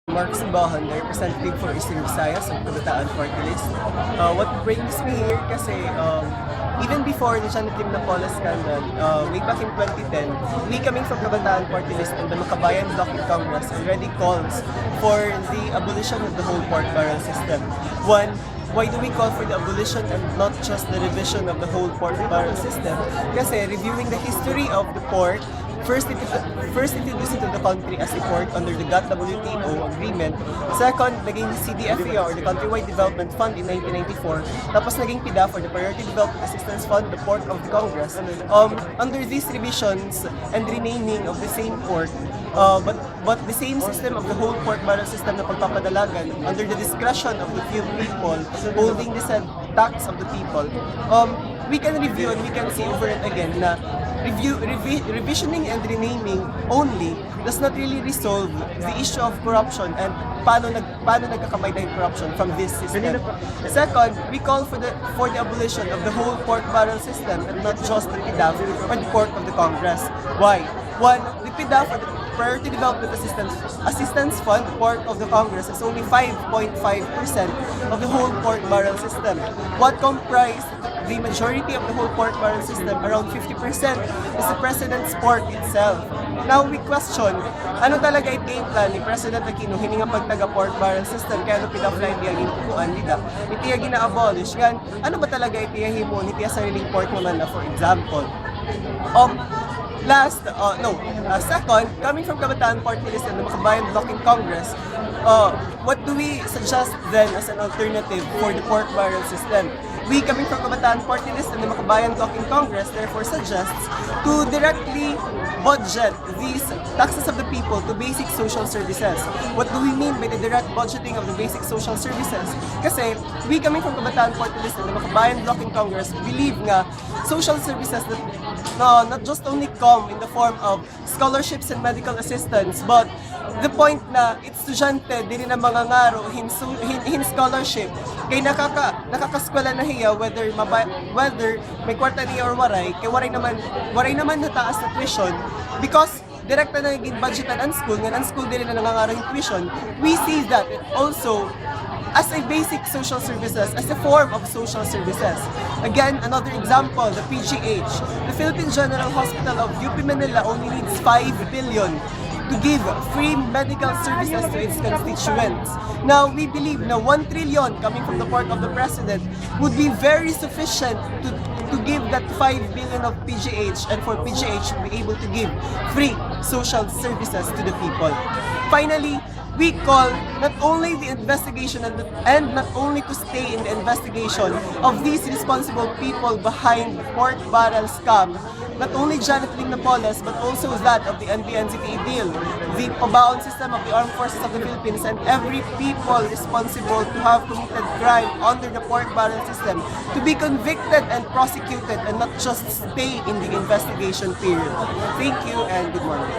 Mark Simbajon, representative for Eastern Visayas of Kabataan Party List. What brings me here kasi even before the Janet Lim Napola scandal, way back in 2010, we coming from Kabataan Party List and the Makabayan Bloc in Congress already calls for the abolition of the whole pork barrel system. One, why do we call for the abolition and not just the revision of the whole pork barrel system? Kasi reviewing the history of the pork, first introduced into the country as a pork under the GATT-WTO agreement. Second, naging CDFA or the Countrywide Development Fund in 1994. Tapos naging PIDA for the Priority Development Assistance Fund, the pork of the Congress. Under these revisions and renaming of the same pork, but the same system of the whole pork barrel system na pagpapadalagan under the discretion of the few people holding the said tax of the people, we can review and we can see over and again na revisioning and renaming only does not really resolve the issue of corruption and paano nagkakamay na yung corruption from this system. Second, we call for the abolition of the whole pork barrel system and not just the PIDAF or the pork of the Congress. Why? One, the PIDAF or the Priority Development Assistance Fund, the pork of the Congress, is only 5.5% of the whole pork barrel system. What comprised the majority of the whole pork barrel system, around 50%, is the President's pork itself. Now we question, ano talaga yung game plan ni President Aquino hininga pagtaga pork barrel system, kaya ano pinafly niya ginukuan nila, itiya gina-abolish, gan, ano ba talaga itiya himo, itiya sariling pork naman na, for example. Second, coming from Kabataan Party List and the Makabayan Bloc in Congress, what do we suggest then as an alternative for the pork barrel system? We, coming from Kabataan Party List and the Makabayan Bloc in Congress, therefore suggests to directly budget these taxes of the people to basic social services. What do we mean by the direct budgeting of the basic social services? Kasi we, coming from Kabataan Party List and the Makabayan Bloc in Congress, believe nga social services that not just only come in the form of scholarships and medical assistance, but the point na estudyante diri na mga ngaro hin scholarship kay nakakaskwela na hiya whether may kwarta niya or waray kay waray naman na taas na tuition because direkta na naging budgetan ang school diri na nangangaro yung tuition. We see that also as a basic social services, as a form of social services. Again, another example, the PGH. The Philippine General Hospital of UP Manila only needs 5 billion to give free medical services to its constituents. Now, we believe na 1 trillion coming from the part of the President would be very sufficient to give that 5 billion of PGH and for PGH to be able to give free social services to the people. Finally, we call not only the investigation and not only to stay in the investigation of these responsible people behind pork barrel scam, not only Janet Lim Napoles, but also that of the NBNZTA deal, the pabaon system of the Armed Forces of the Philippines, and every people responsible to have committed crime under the pork barrel system to be convicted and prosecuted and not just stay in the investigation period. Thank you and good morning.